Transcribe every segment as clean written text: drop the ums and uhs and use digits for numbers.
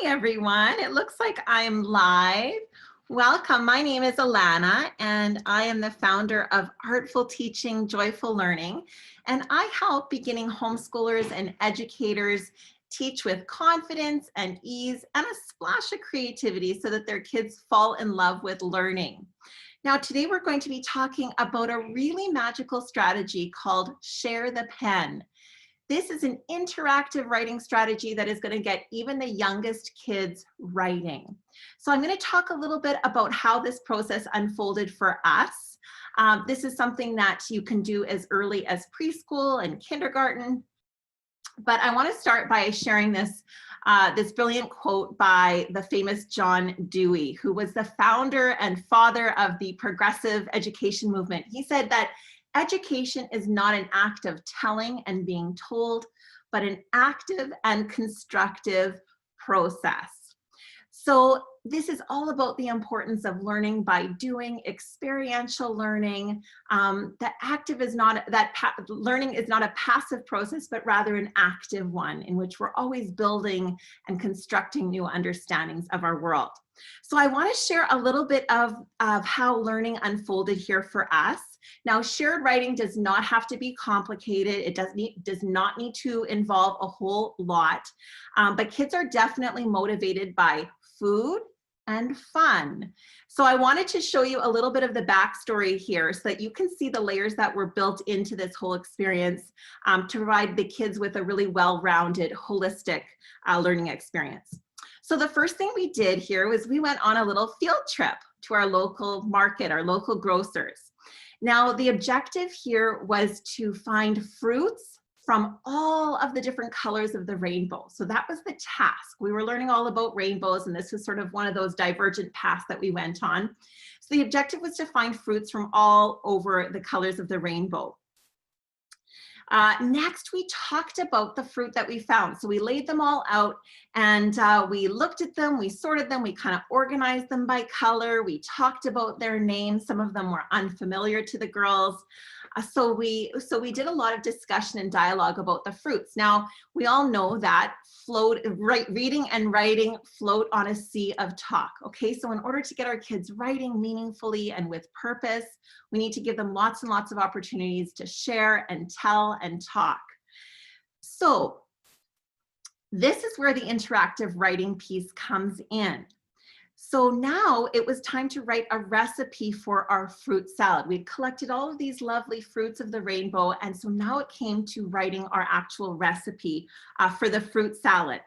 Everyone. It looks like I'm live. Welcome. My name is Alana, and I am the founder of Artful Teaching, Joyful Learning. And I help beginning homeschoolers and educators teach with confidence and ease and a splash of creativity so that their kids fall in love with learning. Now, today we're going to be talking about a really magical strategy called Share the Pen. This is an interactive writing strategy that is going to get even the youngest kids writing. So I'm going to talk a little bit about how this process unfolded for us. This is something that you can do as early as preschool and kindergarten. But I want to start by sharing this brilliant quote by the famous John Dewey, who was the founder and father of the progressive education movement. He said that education is not an act of telling and being told, but an active and constructive process. So this is all about the importance of learning by doing, experiential learning. Learning is not a passive process, but rather an active one in which we're always building and constructing new understandings of our world. So I want to share a little bit of how learning unfolded here for us. Now, shared writing does not have to be complicated. It does not need to involve a whole lot, but kids are definitely motivated by food and fun. So I wanted to show you a little bit of the backstory here so that you can see the layers that were built into this whole experience to provide the kids with a really well-rounded, holistic learning experience. So the first thing we did here was we went on a little field trip to our local market, our local grocers. Now, the objective here was to find fruits from all of the different colors of the rainbow. So that was the task. We were learning all about rainbows, and this was sort of one of those divergent paths that we went on. So the objective was to find fruits from all over the colors of the rainbow. Next, we talked about the fruit that we found. So we laid them all out and we looked at them, we sorted them, we kind of organized them by color. We talked about their names. Some of them were unfamiliar to the girls. So we did a lot of discussion and dialogue about the fruits. Now, we all know that reading and writing float on a sea of talk. Okay, so in order to get our kids writing meaningfully and with purpose, we need to give them lots and lots of opportunities to share and tell and talk. So this is where the interactive writing piece comes in. So now it was time to write a recipe for our fruit salad. We'd collected all of these lovely fruits of the rainbow, and so now it came to writing our actual recipe for the fruit salad.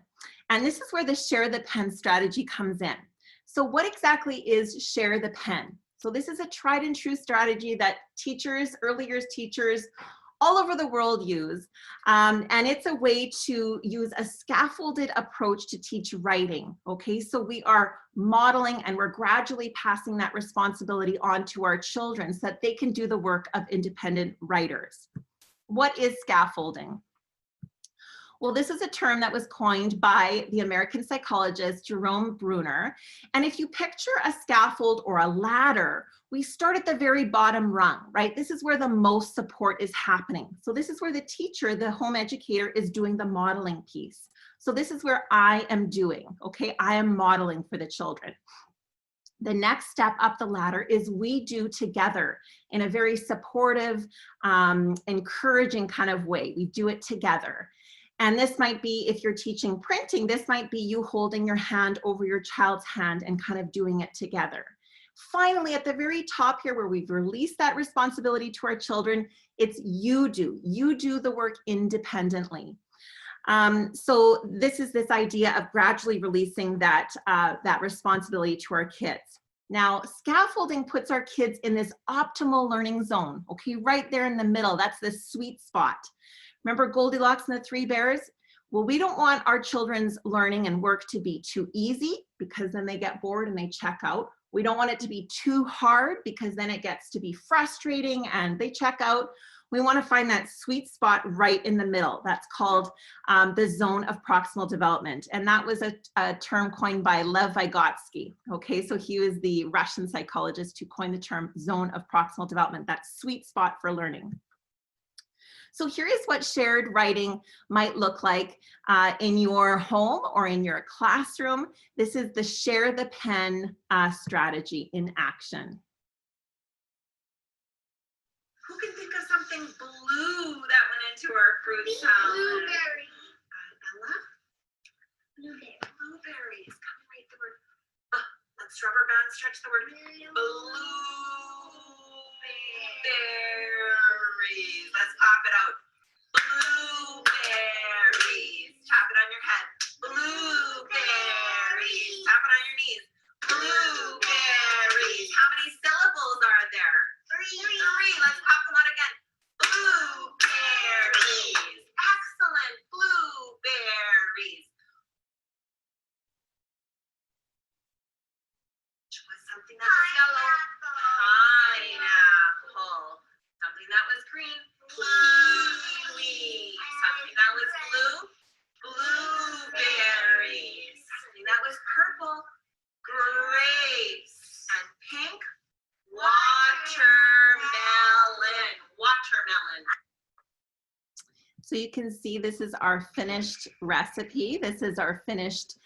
And this is where the share the pen strategy comes in. So what exactly is share the pen? So this is a tried and true strategy that teachers, early years teachers, all over the world use. And it's a way to use a scaffolded approach to teach writing, okay? So we are modeling and we're gradually passing that responsibility on to our children so that they can do the work of independent writers. What is scaffolding? Well, this is a term that was coined by the American psychologist Jerome Bruner. And if you picture a scaffold or a ladder, we start at the very bottom rung, right? This is where the most support is happening. So this is where the teacher, the home educator, is doing the modeling piece. So this is where I am doing, okay? I am modeling for the children. The next step up the ladder is we do together in a very supportive, encouraging kind of way. We do it together. And this might be, if you're teaching printing, this might be you holding your hand over your child's hand and kind of doing it together. Finally, at the very top here where we've released that responsibility to our children, it's you do the work independently. So this is this idea of gradually releasing that responsibility to our kids. Now, scaffolding puts our kids in this optimal learning zone, okay, right there in the middle. That's the sweet spot. Remember Goldilocks and the Three Bears? Well, we don't want our children's learning and work to be too easy because then they get bored and they check out. We don't want it to be too hard because then it gets to be frustrating and they check out. We want to find that sweet spot right in the middle. That's called the zone of proximal development. And that was a term coined by Lev Vygotsky. Okay, so he was the Russian psychologist who coined the term zone of proximal development, that sweet spot for learning. So here is what shared writing might look like in your home or in your classroom. This is the share the pen strategy in action. Who can think of something blue that went into our fruit salad? Blueberry. Ella? Blueberry. Blueberries. Come and write the word. Let's rubber band stretch the word. Blueberries. Let's pop it out. Blueberries. Tap it on your head. Blueberries. Tap it on your knees. Blueberries. How many syllables are there? Three. Let's pop them out again. Blueberries. Excellent. Blueberries. Something that was yellow. Pineapple. Something that was green. Kiwi. Something that was blue. Blueberries. Something that was purple. Grapes. And pink. Watermelon. Watermelon. So you can see this is our finished recipe. This is our finished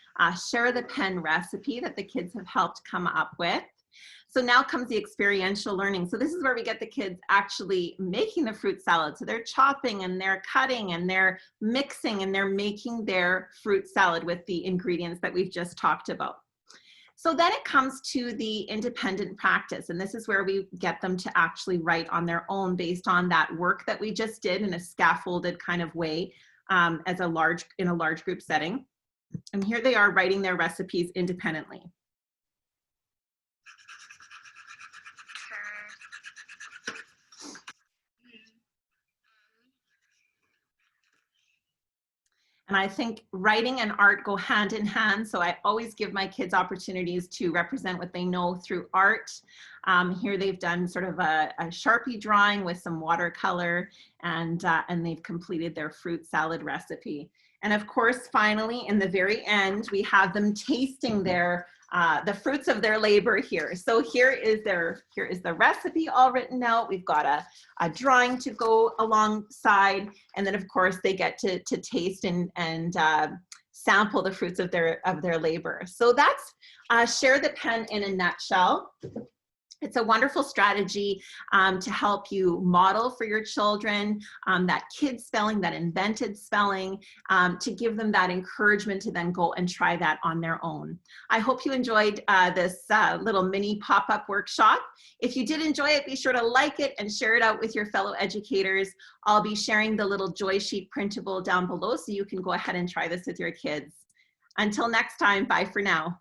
share the pen recipe that the kids have helped come up with. So now comes the experiential learning. So this is where we get the kids actually making the fruit salad. So they're chopping and they're cutting and they're mixing and they're making their fruit salad with the ingredients that we've just talked about. So then it comes to the independent practice, and this is where we get them to actually write on their own based on that work that we just did in a scaffolded kind of way in a large group setting. And here they are writing their recipes independently. And I think writing and art go hand in hand. So I always give my kids opportunities to represent what they know through art. Here they've done sort of a Sharpie drawing with some watercolor, and they've completed their fruit salad recipe. And of course, finally, in the very end, we have them tasting their the fruits of their labor here. So here is the recipe all written out. We've got a drawing to go alongside, and then of course they get to taste and sample the fruits of their labor. So that's share the pen in a nutshell. It's a wonderful strategy to help you model for your children that kid spelling, that invented spelling, to give them that encouragement to then go and try that on their own. I hope you enjoyed this little mini pop-up workshop. If you did enjoy it, be sure to like it and share it out with your fellow educators. I'll be sharing the little Joy Sheet printable down below so you can go ahead and try this with your kids. Until next time, bye for now.